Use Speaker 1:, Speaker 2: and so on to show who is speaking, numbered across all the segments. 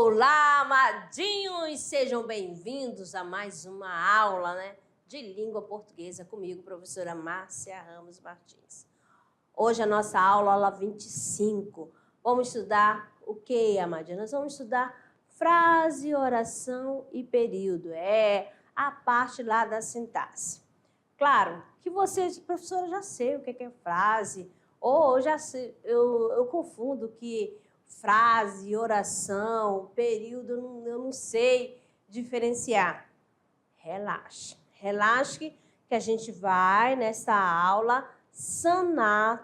Speaker 1: Olá, amadinhos! Sejam bem-vindos a mais uma aula, de língua portuguesa comigo, professora Márcia Ramos Martins. Hoje a nossa aula 25. Vamos estudar o que, amadinhos? Nós vamos estudar frase, oração e período. É a parte lá da sintaxe. Claro que vocês, professora, já sei o que é frase, ou já sei, eu confundo que frase, oração, período, eu não sei diferenciar. Relaxe. Relaxe que a gente vai, nessa aula,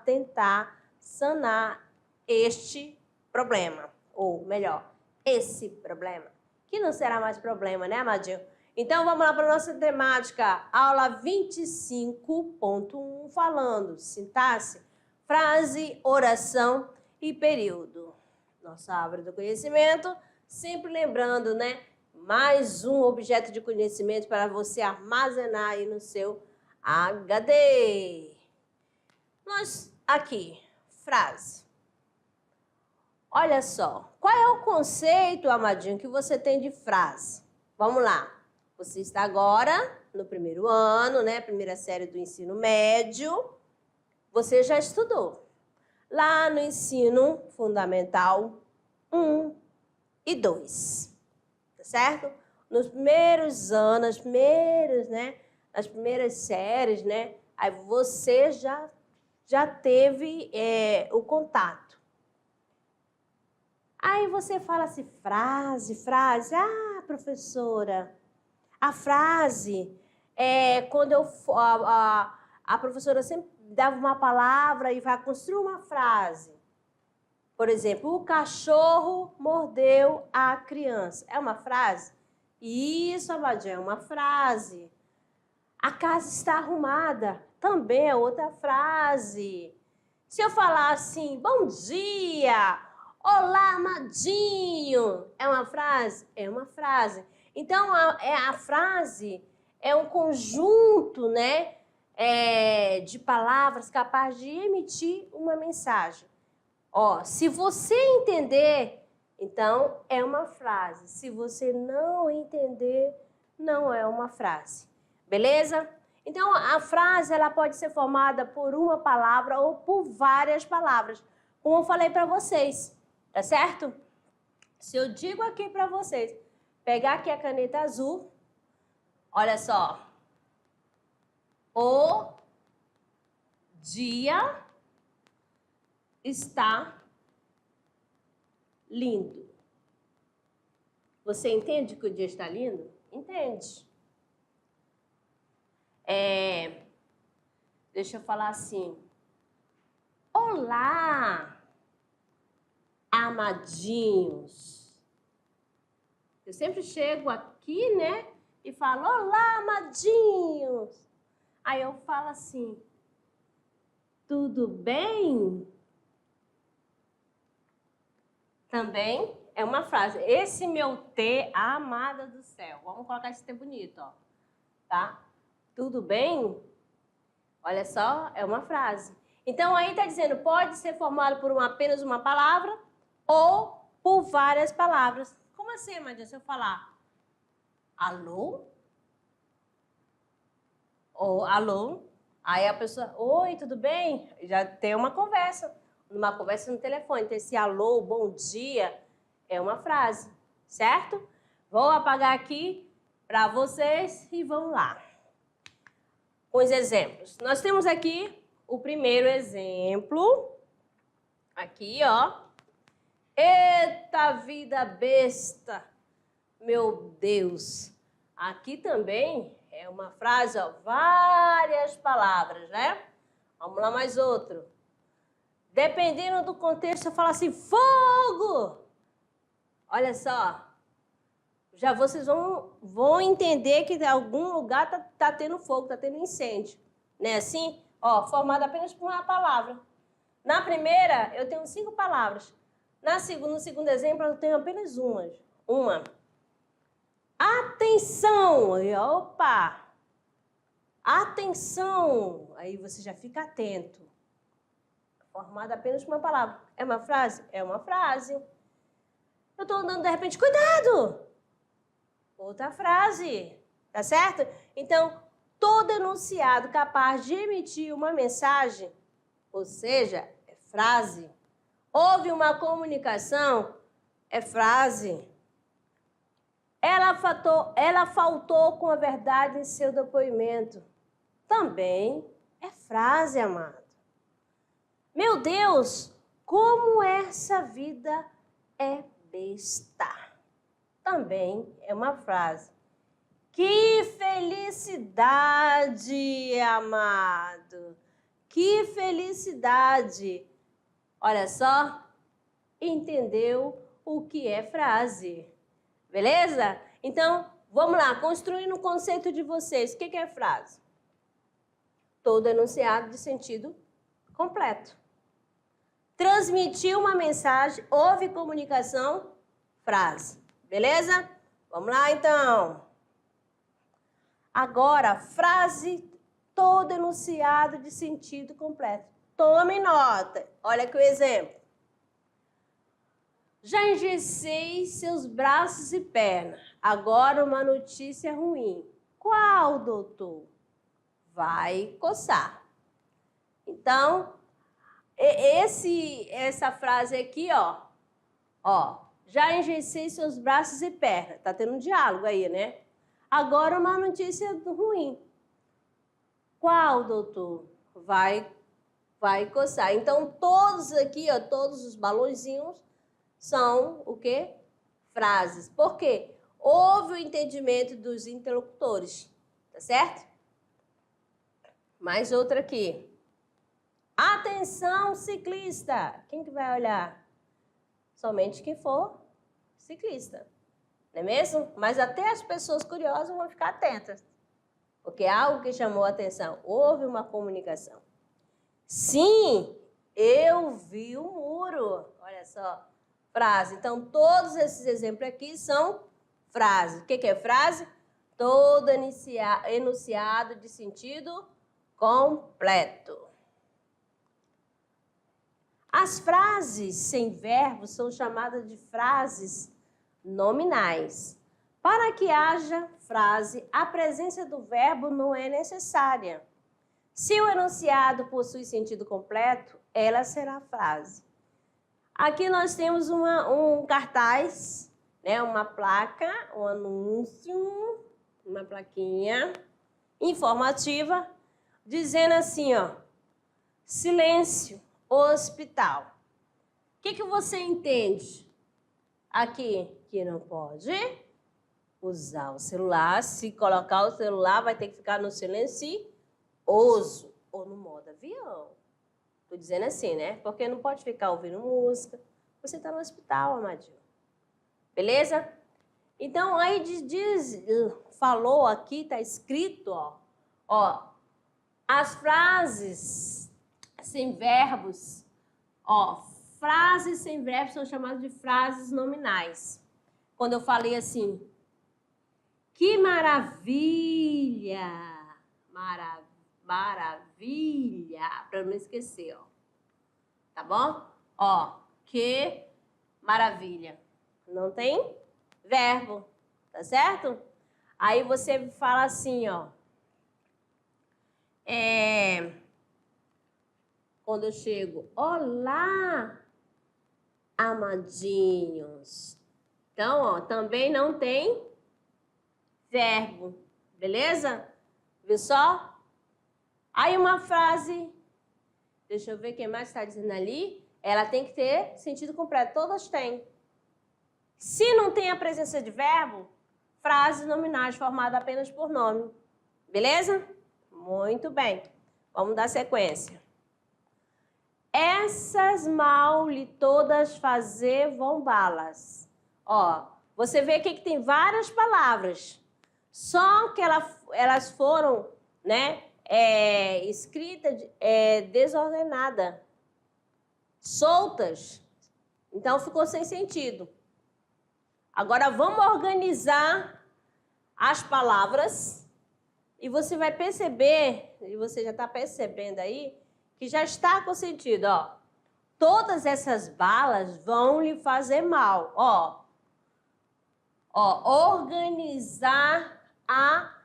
Speaker 1: tentar sanar este problema. Ou melhor, esse problema. Que não será mais problema, né, amadinho? Então, vamos lá para a nossa temática, aula 25.1, falando sintaxe, frase, oração e período. Nossa árvore do conhecimento, sempre lembrando, mais um objeto de conhecimento para você armazenar aí no seu HD. Nós, aqui, frase. Olha só, qual é o conceito, amadinho, que você tem de frase? Vamos lá. Você está agora no primeiro ano, primeira série do ensino médio. Você já estudou. Lá no ensino fundamental 1 e 2, tá certo? Nos primeiros anos, nas primeiras séries, aí você já teve o contato. Aí você fala assim, frase, ah, professora, a frase é quando a professora sempre dava uma palavra e vai construir uma frase. Por exemplo, o cachorro mordeu a criança. É uma frase? Isso, amadinho, é uma frase. A casa está arrumada. Também é outra frase. Se eu falar assim, bom dia, olá, amadinho, é uma frase? É uma frase. Então, a frase é um conjunto, de palavras capazes de emitir uma mensagem. Ó, se você entender, então é uma frase. Se você não entender, não é uma frase. Beleza? Então, a frase ela pode ser formada por uma palavra ou por várias palavras, como eu falei para vocês, tá certo? Se eu digo aqui para vocês, pegar aqui a caneta azul, olha só. O dia está lindo. Você entende que o dia está lindo? Entende. Deixa eu falar assim. Olá, amadinhos. Eu sempre chego aqui, e falo, olá, amadinhos. Aí eu falo assim, tudo bem? Também é uma frase. Esse meu T, amada do céu. Vamos colocar esse T bonito, ó. Tá? Tudo bem? Olha só, é uma frase. Então, aí está dizendo, pode ser formado por apenas uma palavra ou por várias palavras. Como assim, Amadinha, se eu falar alô? Ou alô? Aí a pessoa, oi, tudo bem? Já tem uma conversa no telefone. Então, esse alô, bom dia, é uma frase, certo? Vou apagar aqui para vocês e vamos lá. Com os exemplos. Nós temos aqui o primeiro exemplo. Aqui, ó. Eita vida besta, meu Deus. Aqui também é uma frase, ó, várias palavras, Vamos lá, mais outro. Dependendo do contexto, eu falo assim, fogo! Olha só. Já vocês vão entender que em algum lugar tá tendo fogo, tá tendo incêndio. Não é assim? Ó, formado apenas por uma palavra. Na primeira, eu tenho 5 palavras. No segundo exemplo, eu tenho apenas uma. Atenção! Opa! Atenção! Aí você já fica atento. Formada apenas por uma palavra. É uma frase? É uma frase. Eu estou andando, de repente, cuidado! Outra frase, tá certo? Então, todo enunciado capaz de emitir uma mensagem, ou seja, é frase. Houve uma comunicação, é frase. Ela faltou com a verdade em seu depoimento. Também é frase, amado. Meu Deus, como essa vida é besta. Também é uma frase. Que felicidade, amado. Que felicidade. Olha só, entendeu o que é frase. Beleza? Então, vamos lá, construindo o conceito de vocês. O que é frase? Todo enunciado de sentido completo. Transmitiu uma mensagem, houve comunicação, frase. Beleza? Vamos lá, então. Agora, frase, todo enunciado de sentido completo. Tome nota. Olha aqui o exemplo. Já engessei seus braços e pernas. Agora uma notícia ruim. Qual, doutor? Vai coçar. Então, essa frase aqui, ó, já engessei seus braços e pernas. Tá tendo um diálogo aí, né? Agora uma notícia ruim. Qual, doutor? Vai coçar. Então, todos aqui, ó, todos os balãozinhos são o quê? Frases. Por quê? Houve o entendimento dos interlocutores, tá certo? Mais outra aqui. Atenção, ciclista. Quem que vai olhar? Somente quem for ciclista. Não é mesmo? Mas até as pessoas curiosas vão ficar atentas. Porque é algo que chamou a atenção. Houve uma comunicação. Sim, eu vi o muro. Olha só. Frase. Então, todos esses exemplos aqui são frases. O que é frase? Todo enunciado de sentido completo. As frases sem verbo são chamadas de frases nominais. Para que haja frase, a presença do verbo não é necessária. Se o enunciado possui sentido completo, ela será frase. Aqui nós temos um cartaz, né, uma placa, um anúncio, uma plaquinha informativa, dizendo assim, ó, silêncio, hospital. O que você entende aqui? Que não pode usar o celular. Se colocar o celular, vai ter que ficar no silencioso ou no modo avião. Estou dizendo assim, né? Porque não pode ficar ouvindo música. Você está no hospital, amadinho. Beleza? Então, aí falou aqui, está escrito, ó, as frases sem verbos, frases sem verbos são chamadas de frases nominais. Quando eu falei assim, que maravilha, maravilha, para não esquecer, tá bom? Que maravilha. Não tem verbo, tá certo? Aí você fala assim, quando eu chego, olá, amadinhos. Então, também não tem verbo, beleza? Viu só? Aí uma frase, deixa eu ver quem mais está dizendo ali, ela tem que ter sentido completo, todas têm. Se não tem a presença de verbo, frases nominais formadas apenas por nome, beleza? Muito bem, vamos dar sequência. Essas mal lhe todas fazer vão balas. Você vê aqui que tem várias palavras, só que elas foram, né, escritas desordenada, soltas. Então, ficou sem sentido. Agora, vamos organizar as palavras e você vai perceber, e você já está percebendo aí, que já está com sentido, Todas essas balas vão lhe fazer mal, Ó, organizar a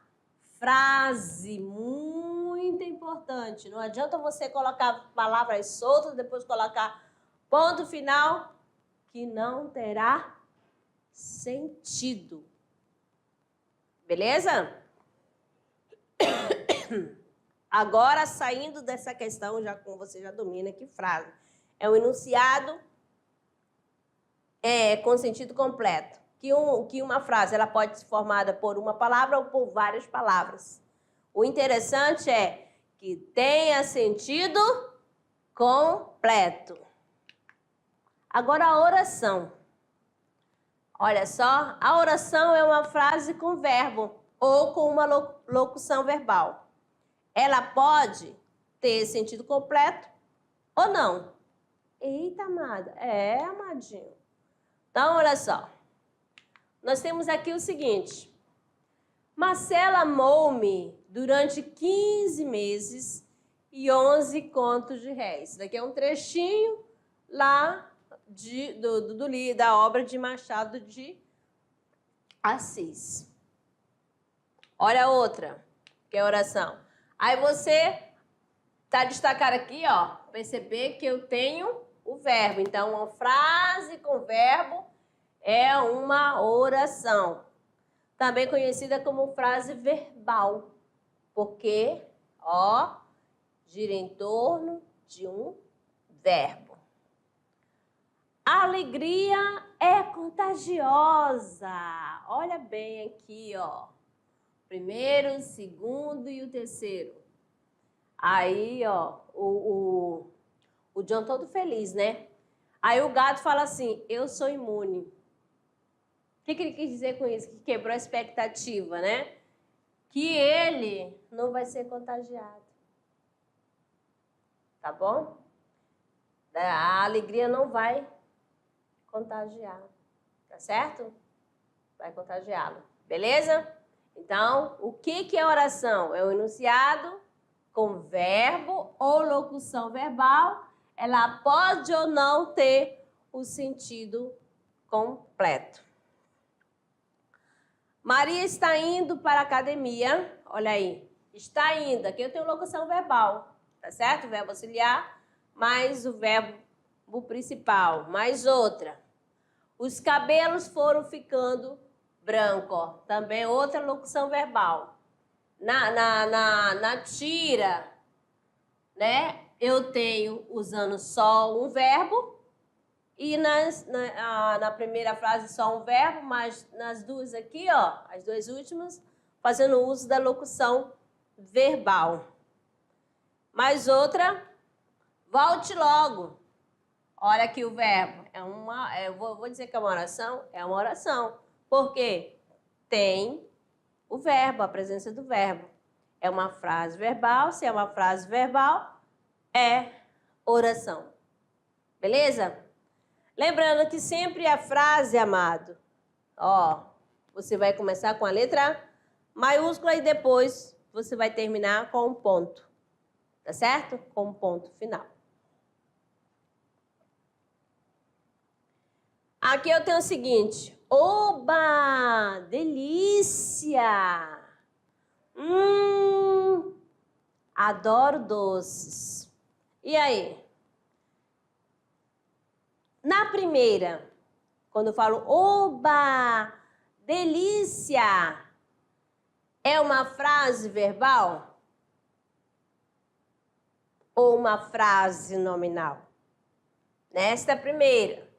Speaker 1: frase. Muito importante. Não adianta você colocar palavras soltas, depois colocar ponto final, que não terá sentido. Beleza? Agora, saindo dessa questão, já como você já domina, que frase? É um enunciado com sentido completo. Que uma frase ela pode ser formada por uma palavra ou por várias palavras. O interessante é que tenha sentido completo. Agora, a oração. Olha só, a oração é uma frase com verbo ou com uma locução verbal. Ela pode ter sentido completo ou não. Eita, amada. Amadinho. Então, olha só. Nós temos aqui o seguinte. Marcela amou-me durante 15 meses e 11 contos de réis. Isso daqui é um trechinho lá da obra de Machado de Assis. Olha a outra, que é oração. Aí você tá destacando aqui, ó, perceber que eu tenho o verbo. Então, uma frase com verbo é uma oração. Também conhecida como frase verbal, porque, ó, gira em torno de um verbo. A alegria é contagiosa. Olha bem aqui, ó. Primeiro, segundo e o terceiro. Aí, ó, o John todo feliz, né? Aí o gato fala assim, eu sou imune. O que ele quis dizer com isso? Que quebrou a expectativa, né? Que ele não vai ser contagiado. Tá bom? A alegria não vai contagiar. Tá certo? Vai contagiá-lo. Beleza? Então, o que é oração? É um enunciado com verbo ou locução verbal. Ela pode ou não ter o sentido completo. Maria está indo para a academia. Olha aí. Está indo. Aqui eu tenho locução verbal. Tá certo? O verbo auxiliar mais o verbo principal. Mais outra. Os cabelos foram ficando brancos. Também outra locução verbal. Na tira, né? Eu tenho usando só um verbo. E na primeira frase só um verbo, mas nas duas aqui, ó, as duas últimas, fazendo uso da locução verbal. Mais outra, volte logo. Olha aqui o verbo. Eu vou dizer que é uma oração? É uma oração. Por quê? Tem o verbo, a presença do verbo. É uma frase verbal. Se é uma frase verbal, é oração. Beleza? Lembrando que sempre a frase, amado, ó, você vai começar com a letra maiúscula e depois você vai terminar com um ponto. Tá certo? Com um ponto final. Aqui eu tenho o seguinte. Oba! Delícia! Adoro doces. E aí? Na primeira, quando eu falo oba! Delícia! É uma frase verbal? Ou uma frase nominal? Nesta primeira.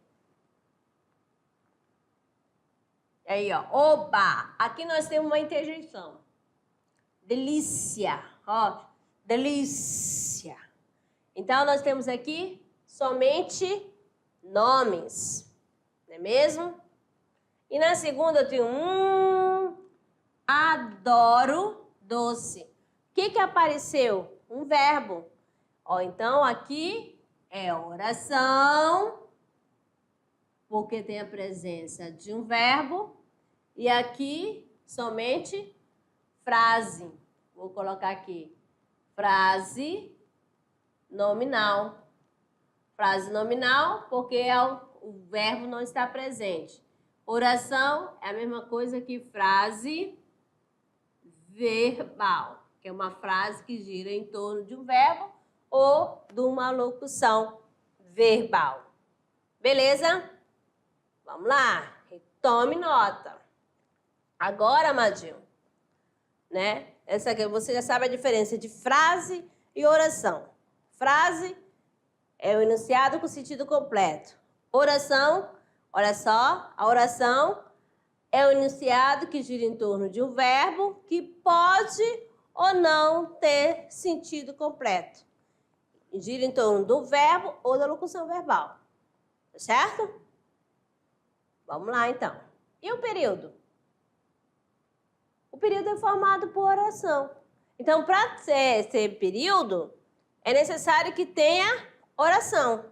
Speaker 1: Aí, ó, oba! Aqui nós temos uma interjeição. Delícia, ó, delícia. Então, nós temos aqui somente nomes, não é mesmo? E na segunda eu tenho adoro doce. O que apareceu? Um verbo. Ó, então, aqui é oração, porque tem a presença de um verbo. E aqui, somente frase. Vou colocar aqui, frase nominal. Frase nominal, porque o verbo não está presente. Oração é a mesma coisa que frase verbal, que é uma frase que gira em torno de um verbo ou de uma locução verbal. Beleza? Vamos lá, tome nota. Agora, amadinho, né? Essa aqui, você já sabe a diferença de frase e oração. Frase é o enunciado com sentido completo. Oração, olha só, a oração é o enunciado que gira em torno de um verbo que pode ou não ter sentido completo. Gira em torno do verbo ou da locução verbal. Tá certo? Vamos lá, então. E o período? O período é formado por oração. Então, para ser período, é necessário que tenha oração.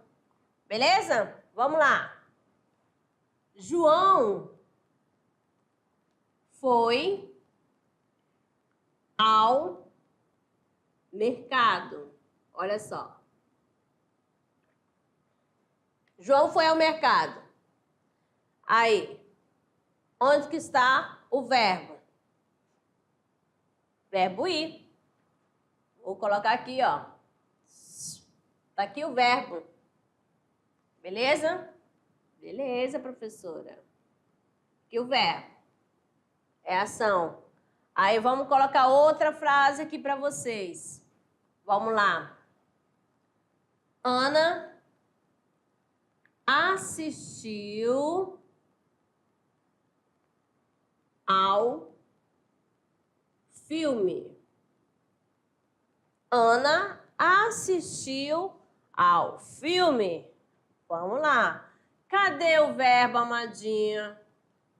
Speaker 1: Beleza? Vamos lá. João foi ao mercado. Olha só. João foi ao mercado. Aí, onde que está o verbo? Verbo ir. Vou colocar aqui, ó. Tá aqui o verbo. Beleza? Beleza, professora. Aqui o verbo. É ação. Aí vamos colocar outra frase aqui para vocês. Vamos lá. Ana assistiu ao filme. Ana assistiu ao filme. Vamos lá. Cadê o verbo, amadinha?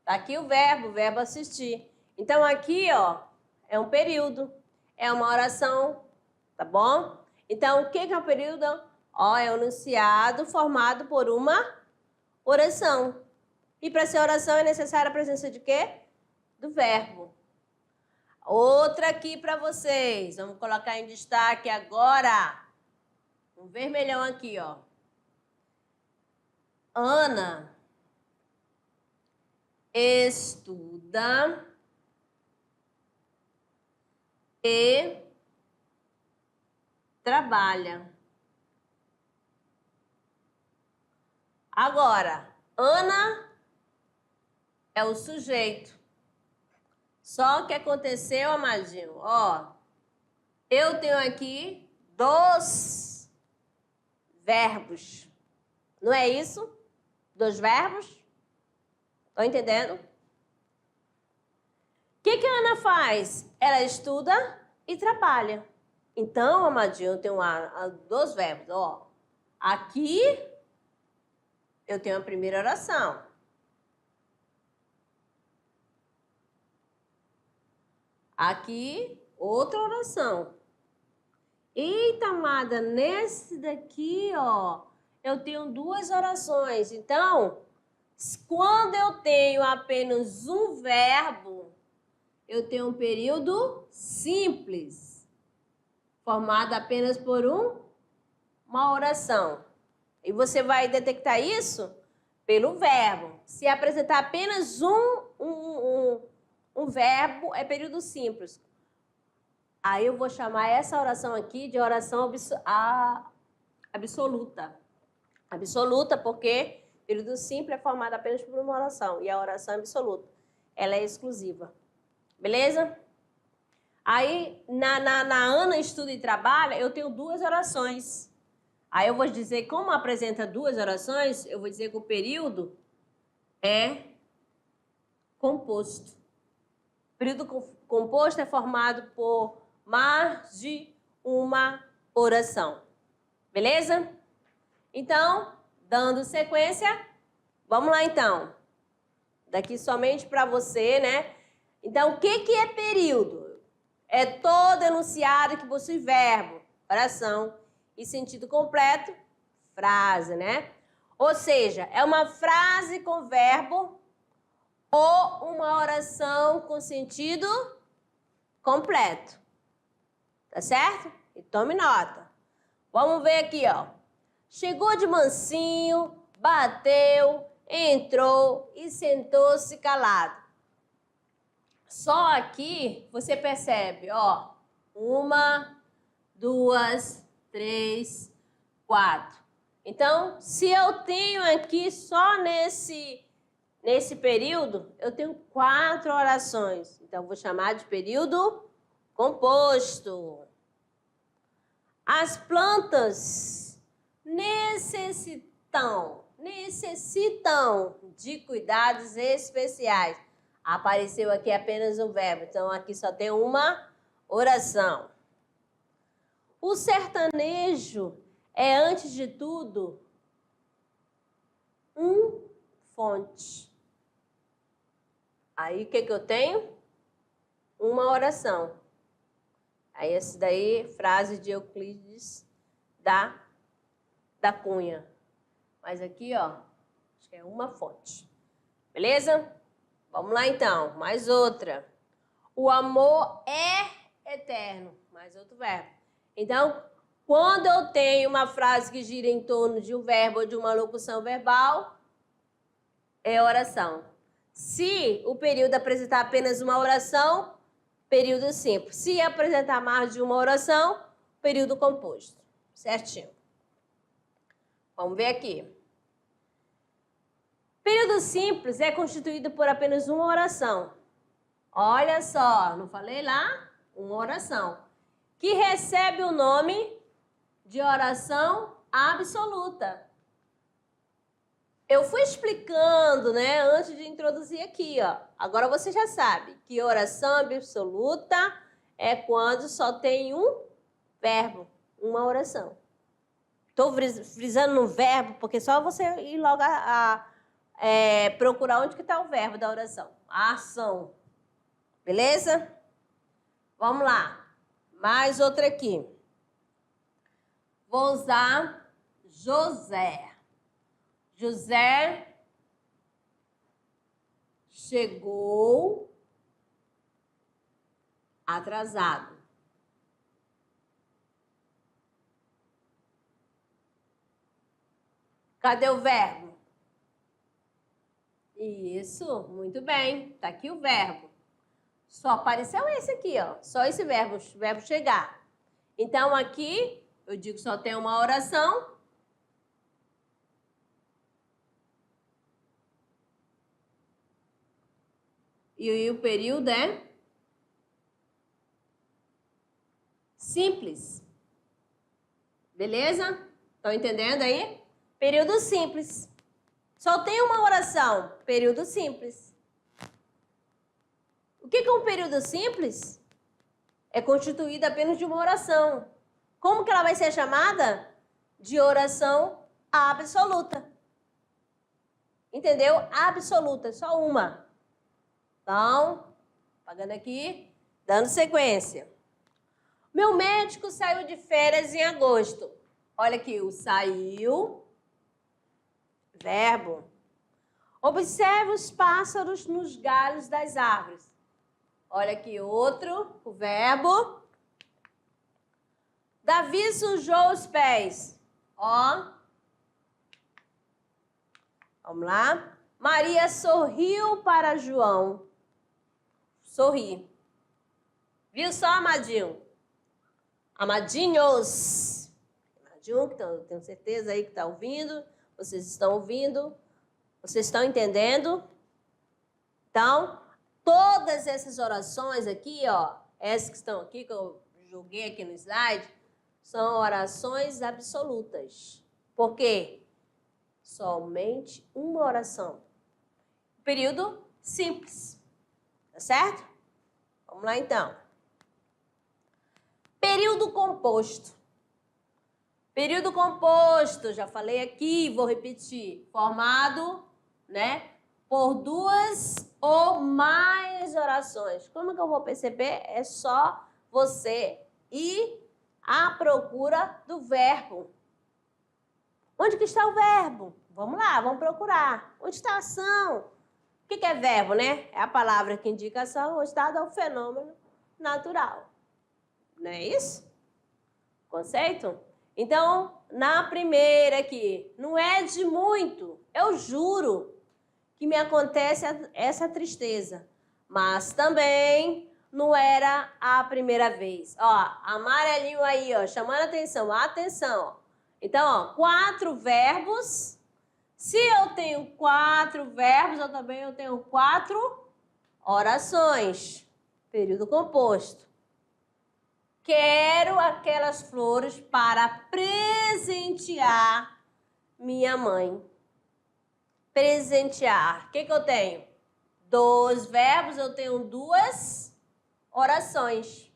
Speaker 1: Tá aqui o verbo assistir. Então, aqui, ó, é um período, é uma oração, tá bom? Então, o que é o período? Ó, é um enunciado formado por uma oração. E para ser oração é necessária a presença de quê? Do verbo. Outra aqui para vocês. Vamos colocar em destaque agora. Um vermelhão aqui, ó. Ana estuda e trabalha. Agora, Ana é o sujeito. Só que aconteceu, amadinho, ó. Eu tenho aqui 2 verbos. Não é isso? 2 verbos? Estão entendendo? O que a Ana faz? Ela estuda e trabalha. Então, amadinho, eu tenho 2 verbos. Ó, aqui eu tenho a primeira oração. Aqui, outra oração. Eita, amada, nesse daqui, ó, eu tenho 2 orações. Então, quando eu tenho apenas um verbo, eu tenho um período simples, formado apenas por uma oração. E você vai detectar isso pelo verbo. Se apresentar apenas um verbo, é período simples. Aí eu vou chamar essa oração aqui de oração absoluta. Absoluta porque período simples é formado apenas por uma oração. E a oração absoluta, ela é exclusiva. Beleza? Aí, na Ana estuda e trabalha, eu tenho 2 orações. Aí eu vou dizer, como apresenta 2 orações, eu vou dizer que o período é composto. O período composto é formado por mais de uma oração. Beleza? Então, dando sequência, vamos lá então. Daqui somente para você, né? Então, o que é período? É todo enunciado que possui verbo, oração e sentido completo, frase, né? Ou seja, é uma frase com verbo ou uma oração com sentido completo. Tá certo? E tome nota. Vamos ver aqui, ó. Chegou de mansinho, bateu entrou e sentou-se calado. Só aqui você percebe, ó, 1, 2, 3, 4. Então, se eu tenho aqui só nesse período, eu tenho 4 orações. Então, vou chamar de período composto. As plantas necessitam de cuidados especiais. Apareceu aqui apenas um verbo, então aqui só tem uma oração. O sertanejo é, antes de tudo, fonte. Aí, o que eu tenho? Uma oração. Aí, essa daí, frase de Euclides da Cunha. Mas aqui, ó, acho que é uma fonte. Beleza? Vamos lá, então. Mais outra. O amor é eterno. Mais outro verbo. Então, quando eu tenho uma frase que gira em torno de um verbo ou de uma locução verbal, é oração. Se o período apresentar apenas uma oração, período simples. Se apresentar mais de uma oração, período composto. Certinho. Vamos ver aqui. Período simples é constituído por apenas uma oração. Olha só, não falei lá? Uma oração. Que recebe o nome de oração absoluta. Eu fui explicando, né, antes de introduzir aqui, ó. Agora você já sabe que oração absoluta é quando só tem um verbo, uma oração. Estou frisando no verbo, porque só você ir logo procurar onde que está o verbo da oração. A ação. Beleza? Vamos lá. Mais outra aqui. Vou usar José. José chegou atrasado. Cadê o verbo? Isso, muito bem. Tá aqui o verbo. Só apareceu esse aqui, ó. Só esse verbo chegar. Então, aqui, eu digo que só tem uma oração. E o período é simples. Beleza? Estão entendendo aí? Período simples. Só tem uma oração. Período simples. O que é um período simples? É constituído apenas de uma oração. Como que ela vai ser chamada? De oração absoluta. Entendeu? Absoluta, só uma. Então, pagando aqui, dando sequência. Meu médico saiu de férias em agosto. Olha aqui, o saiu, verbo. Observe os pássaros nos galhos das árvores. Olha aqui outro, o verbo. Davi sujou os pés. Ó. Vamos lá. Maria sorriu para João. Sorri. Viu só, amadinho? Amadinhos. Amadinho, que tenho certeza aí que está ouvindo. Vocês estão ouvindo. Vocês estão entendendo? Então, todas essas orações aqui, ó, essas que estão aqui, que eu joguei aqui no slide, são orações absolutas. Por quê? Somente uma oração. Período simples. Tá certo? Vamos lá, então. Período composto. Período composto, já falei aqui, vou repetir. Formado, né, por duas ou mais orações. Como que eu vou perceber? É só você ir à procura do verbo. Onde que está o verbo? Vamos lá, vamos procurar. Onde está a ação? O que é verbo, né? É a palavra que indica ação ou estado ao fenômeno natural. Não é isso? Conceito? Então, na primeira aqui, não é de muito, eu juro. que me acontece essa tristeza. Mas também não era a primeira vez. Ó, amarelinho aí, ó, chamando a atenção. Atenção, ó. Então, ó, 4 verbos. Se eu tenho 4 verbos, eu também tenho 4 orações. Período composto. Quero aquelas flores para presentear minha mãe. Presentear. O que eu tenho? 2 verbos, eu tenho 2 orações.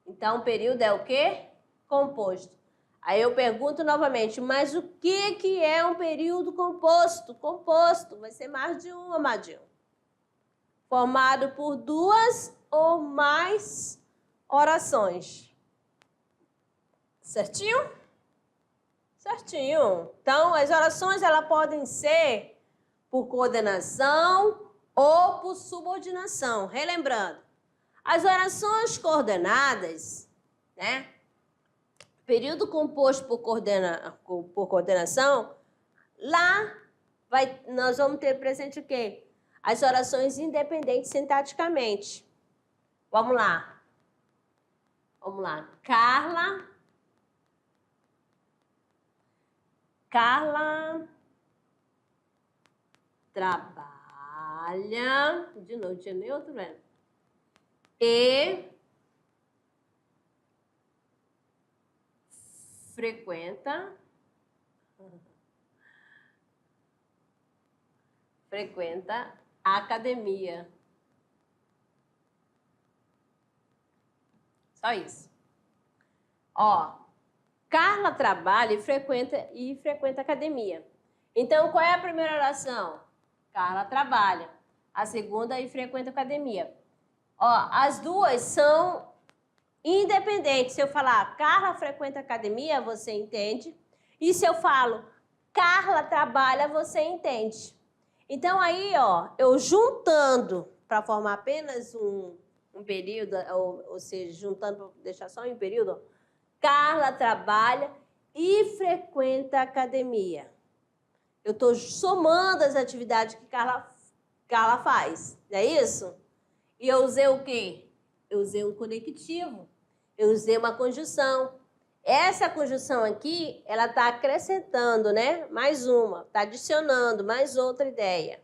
Speaker 1: Então, o período é o quê? Composto. Aí eu pergunto novamente, mas o que é um período composto? Composto, vai ser mais de um, amadinho. Formado por 2 ou mais orações. Certinho? Certinho. Então, as orações elas podem ser por coordenação ou por subordinação. Relembrando, as orações coordenadas, né? Período composto por coordenação, lá nós vamos ter presente o quê? As orações independentes sintaticamente. Vamos lá. Vamos lá. Carla trabalha. De novo, tinha nem outro verbo. E frequenta a academia. Só isso. Ó, Carla trabalha e frequenta a academia. Então, qual é a primeira oração? Carla trabalha. A segunda, e frequenta a academia. Ó, as duas são independentes. Se eu falar Carla frequenta a academia, você entende. E se eu falo Carla trabalha, você entende. Então, aí, ó, eu juntando para formar apenas um período, ou seja, juntando para deixar só em período, ó, Carla trabalha e frequenta a academia. Eu estou somando as atividades que Carla faz, não é isso? E eu usei o quê? Eu usei um conectivo, eu usei uma conjunção. Essa conjunção aqui, ela está acrescentando, né? Mais uma, está adicionando mais outra ideia,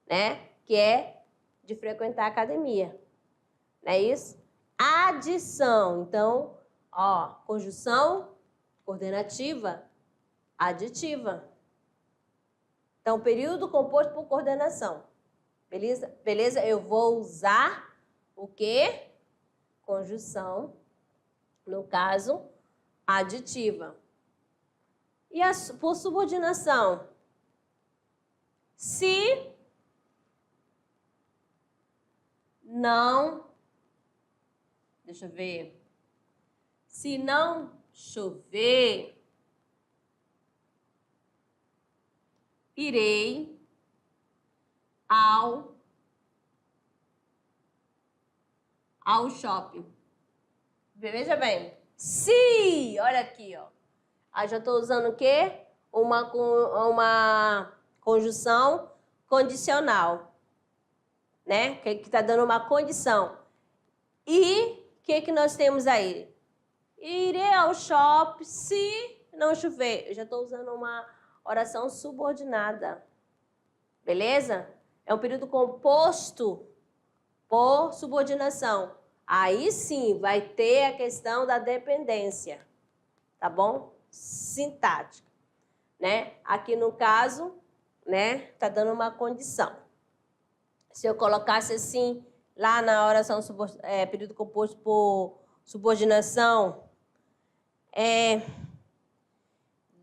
Speaker 1: né? Que é de frequentar a academia, não é isso? Adição, então, ó, conjunção coordenativa, aditiva. Então, período composto por coordenação. Beleza? Beleza? Eu vou usar o quê? Conjunção, no caso, aditiva. E por subordinação? Se não... Deixa eu ver. Se não chover, irei ao shopping. Veja bem. Se, olha aqui, ó. Aí já estou usando o quê? Uma conjunção condicional, né? Que está dando uma condição. E o que nós temos aí? Irei ao shopping se não chover. Eu já estou usando uma oração subordinada. Beleza? É um período composto por subordinação. Aí sim vai ter a questão da dependência. Tá bom? Sintática. Né? Aqui no caso, né? Tá dando uma condição. Se eu colocasse assim, lá na oração período composto por subordinação,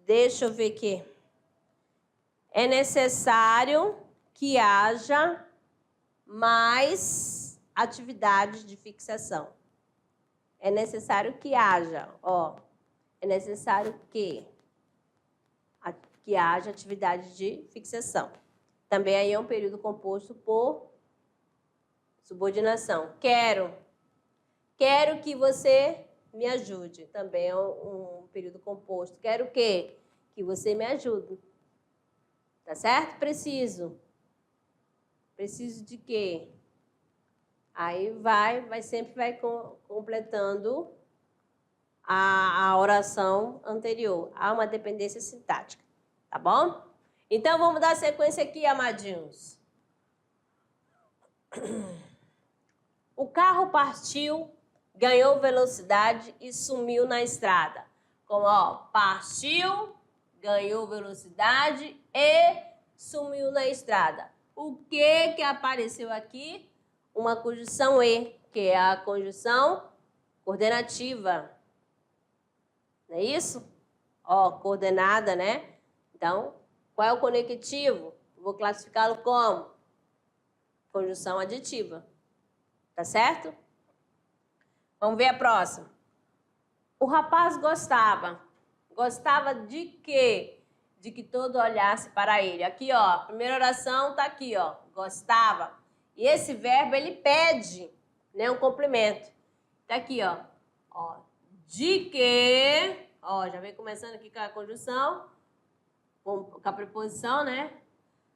Speaker 1: deixa eu ver aqui. É necessário que haja mais atividades de fixação. É necessário que haja, ó. É necessário que haja atividade de fixação. Também aí é um período composto por subordinação. Quero que você me ajude. Também é um período composto. Quero o quê? Que você me ajude. Tá certo? Preciso. Preciso de quê? Aí sempre vai completando a oração anterior. Há uma dependência sintática, tá bom? Então, vamos dar sequência aqui, amadinhos. O carro partiu, ganhou velocidade e sumiu na estrada. Como, ó, partiu, ganhou velocidade e sumiu na estrada. O que apareceu aqui? Uma conjunção E, que é a conjunção coordenativa. Não é isso? Ó, coordenada, né? Então, qual é o conectivo? Vou classificá-lo como conjunção aditiva. Tá certo? Vamos ver a próxima. O rapaz gostava. Gostava de quê? De que todo olhasse para ele. Aqui, ó, a primeira oração tá aqui, ó. Gostava. E esse verbo, ele pede, né, um complemento. Tá aqui, ó. Ó, de que... Ó, já vem começando aqui com a conjunção, com a preposição, né?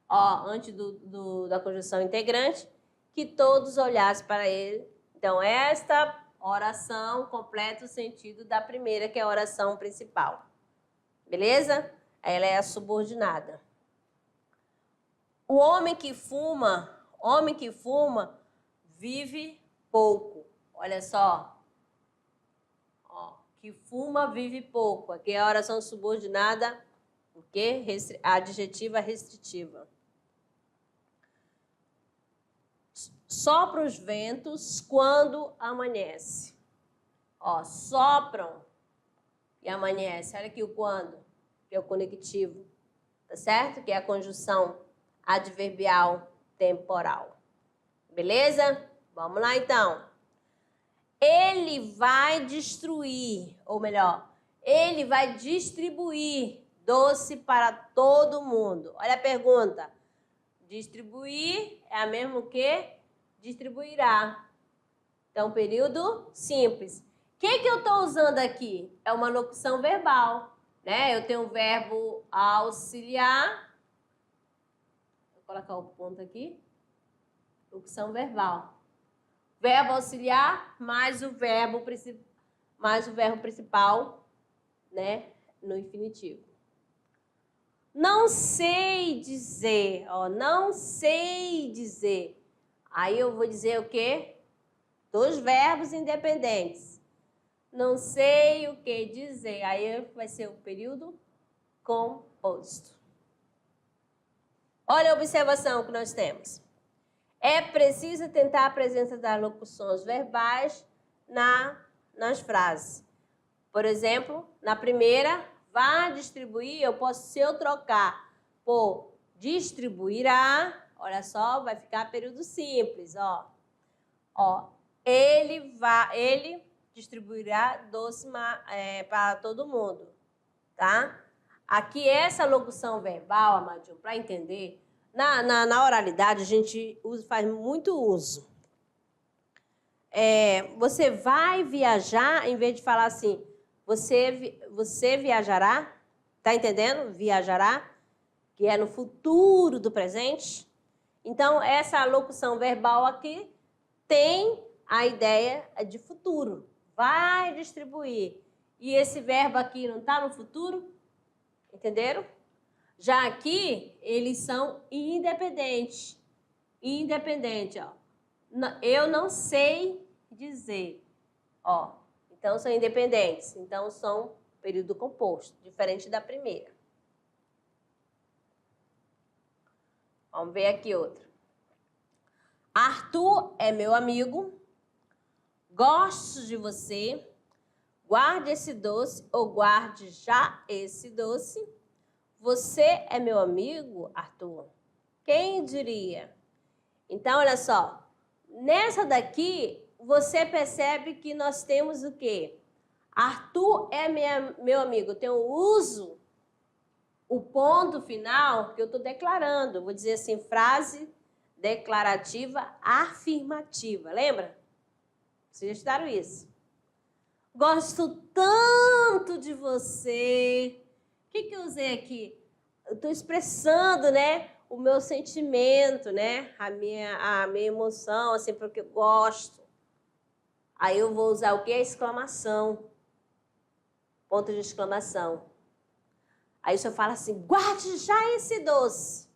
Speaker 1: Ó, antes da conjunção integrante, que todos olhassem para ele. Então, esta oração completa o sentido da primeira, que é a oração principal. Beleza? Ela é a subordinada. O homem que fuma vive pouco. Olha só. Ó, que fuma vive pouco. Aqui é a oração subordinada, o quê? Adjetiva restritiva. Sopra os ventos quando amanhece. Ó, sopram e amanhece. Olha aqui o quando, que é o conectivo. Tá certo? Que é a conjunção adverbial temporal. Beleza? Vamos lá, então. Ele vai destruir, ou melhor, ele vai distribuir doce para todo mundo. Olha a pergunta. Distribuir é a mesma que distribuirá. Então, período simples. O que eu estou usando aqui? É uma locução verbal, né? Eu tenho o verbo auxiliar. Vou colocar o ponto aqui. Locução verbal. Verbo auxiliar mais o verbo principal, né? No infinitivo. Não sei dizer, ó, não sei dizer. Aí eu vou dizer o quê? Dois verbos independentes. Não sei o que dizer. Aí vai ser o período composto. Olha a observação que nós temos. É preciso tentar a presença das locuções verbais nas frases. Por exemplo, na primeira, vá distribuir, se eu trocar por distribuirá, olha só, vai ficar período simples, ó. Ó, ele distribuirá doce para todo mundo, tá? Aqui, essa locução verbal, amadinho, para entender, na oralidade a gente faz muito uso. Você vai viajar, em vez de falar assim, você viajará, tá entendendo? Viajará, que é no futuro do presente. Então, essa locução verbal aqui tem a ideia de futuro. Vai distribuir. E esse verbo aqui não está no futuro? Entenderam? Já aqui, eles são independentes. Independente, ó. Eu não sei dizer, ó. Então, são independentes. Então, são período composto, diferente da primeira. Vamos ver aqui outra. Arthur é meu amigo. Gosto de você. Guarde esse doce ou guarde já esse doce. Você é meu amigo, Arthur? Quem diria? Então, olha só. Nessa daqui, você percebe que nós temos o quê? Arthur é meu amigo. Eu tenho uso, o ponto final que eu estou declarando. Vou dizer assim, frase declarativa afirmativa. Lembra? Vocês já estudaram isso. Gosto tanto de você. O que eu usei aqui? Eu estou expressando, né, o meu sentimento, né? A minha emoção, assim, porque eu gosto. Aí eu vou usar o quê? A exclamação. Ponto de exclamação. Aí o senhor fala assim, guarde já esse doce.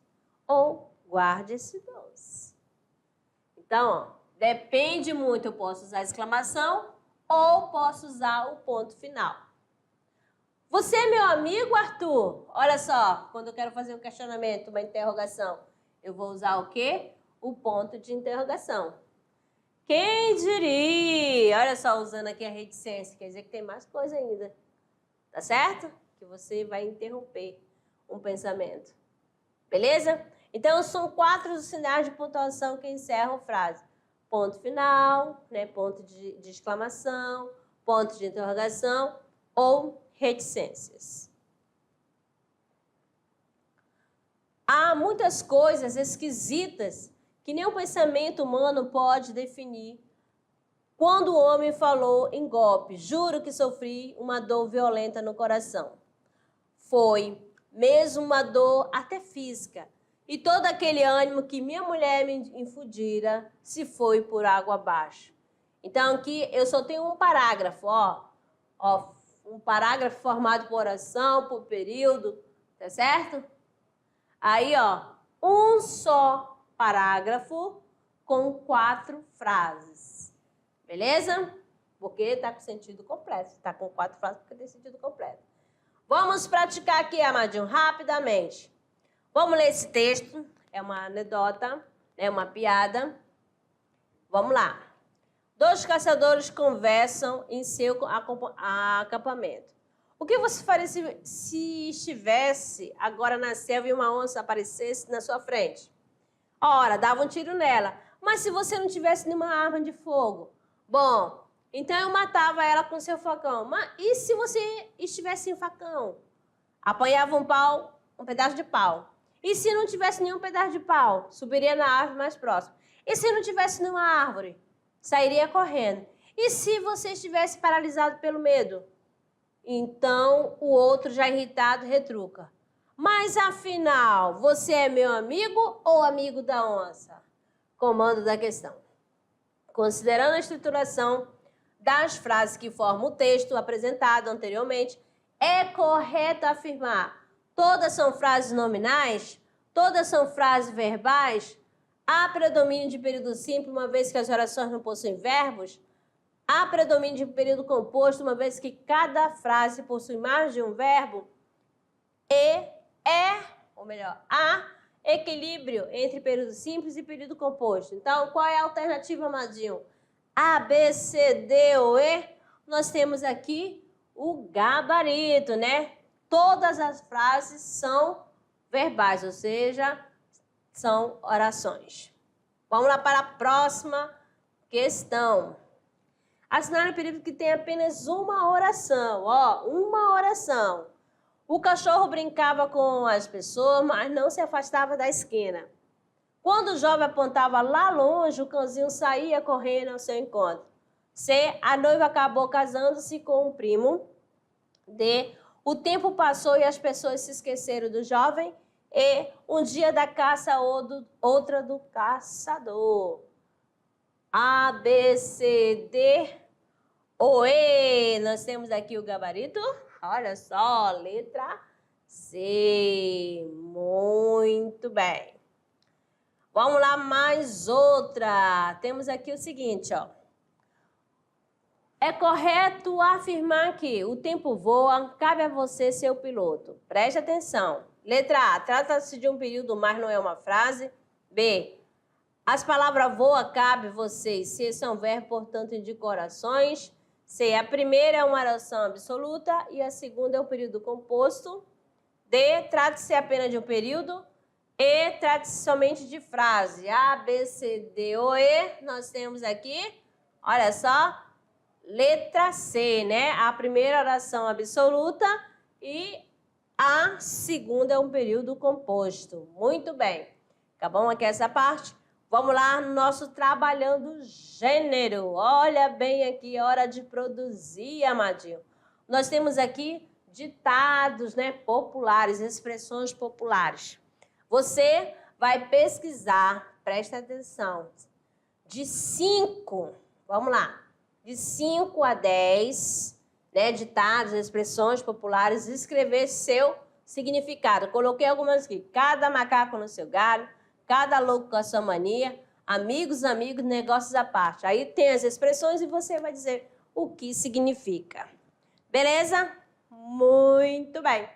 Speaker 1: Ou guarde esse doce. Então, ó, depende muito, eu posso usar a exclamação ou posso usar o ponto final. Você é meu amigo, Arthur? Olha só, quando eu quero fazer um questionamento, uma interrogação, eu vou usar o quê? O ponto de interrogação. Quem diria? Olha só, usando aqui a reticência, quer dizer que tem mais coisa ainda. Tá certo? Que você vai interromper um pensamento. Beleza? Então, são 4 os sinais de pontuação que encerram frase. Ponto final, né? Ponto de exclamação, ponto de interrogação ou reticências. Há muitas coisas esquisitas que nem o pensamento humano pode definir. Quando o homem falou em golpe, juro que sofri uma dor violenta no coração. Foi mesmo uma dor até física. E todo aquele ânimo que minha mulher me infundira se foi por água abaixo. Então, aqui eu só tenho um parágrafo, ó, um parágrafo formado por oração, por período, tá certo? Aí, ó, um só parágrafo com 4 frases. Beleza? Porque está com sentido completo. Está com 4 frases porque tem sentido completo. Vamos praticar aqui, amadinho, rapidamente. Vamos ler esse texto. É uma anedota, é uma piada. Vamos lá. 2 caçadores conversam em seu acampamento. O que você faria se estivesse agora na selva e uma onça aparecesse na sua frente? Ora, dava um tiro nela. Mas se você não tivesse nenhuma arma de fogo? Bom, então eu matava ela com seu facão. Mas e se você estivesse sem facão? Apanhava um pedaço de pau. E se não tivesse nenhum pedaço de pau? Subiria na árvore mais próxima. E se não tivesse nenhuma árvore? Sairia correndo. E se você estivesse paralisado pelo medo? Então o outro, já irritado, retruca. Mas afinal, você é meu amigo ou amigo da onça? Comando da questão. Considerando a estruturação das frases que formam o texto apresentado anteriormente, é correto afirmar: todas são frases nominais? Todas são frases verbais? Há predomínio de período simples, uma vez que as orações não possuem verbos? Há predomínio de período composto, uma vez que cada frase possui mais de um verbo? Há equilíbrio entre período simples e período composto. Então, qual é a alternativa, amadinho? A, B, C, D ou E? Nós temos aqui o gabarito, né? Todas as frases são verbais, ou seja, são orações. Vamos lá para a próxima questão. Assinale o período que tem apenas uma oração. Ó, uma oração. O cachorro brincava com as pessoas, mas não se afastava da esquina. Quando o jovem apontava lá longe, o cãozinho saía correndo ao seu encontro. C. A noiva acabou casando-se com um primo. D. O tempo passou e as pessoas se esqueceram do jovem. E. Um dia da caça, outra do caçador. A, B, C, D ou E. Nós temos aqui o gabarito. Olha só, letra C. Muito bem. Vamos lá, mais outra. Temos aqui o seguinte, ó. É correto afirmar que o tempo voa, cabe a você ser o piloto. Preste atenção. Letra A, trata-se de um período, mas não é uma frase. B, as palavras voa, cabe, você e ser são verbos, portanto, indicam orações. C, a primeira é uma oração absoluta e a segunda é o período composto. D, trata-se apenas de um período. E, trata-se somente de frase. A, B, C, D ou E, nós temos aqui, olha só, letra C, né? A primeira oração absoluta e a segunda é um período composto. Muito bem. Acabamos aqui essa parte. Vamos lá no nosso trabalhando gênero. Olha bem aqui, hora de produzir, amadinho. Nós temos aqui ditados, né, populares, expressões populares. Você vai pesquisar, presta atenção, de 5, vamos lá, de 5 a 10, né, ditados, expressões populares, escrever seu significado. Coloquei algumas aqui. Cada macaco no seu galho, cada louco com a sua mania, amigos, negócios à parte. Aí tem as expressões e você vai dizer o que significa. Beleza? Muito bem.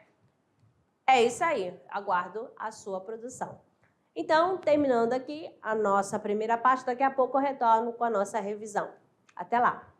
Speaker 1: É isso aí. Aguardo a sua produção. Então, terminando aqui a nossa primeira parte, daqui a pouco eu retorno com a nossa revisão. Até lá!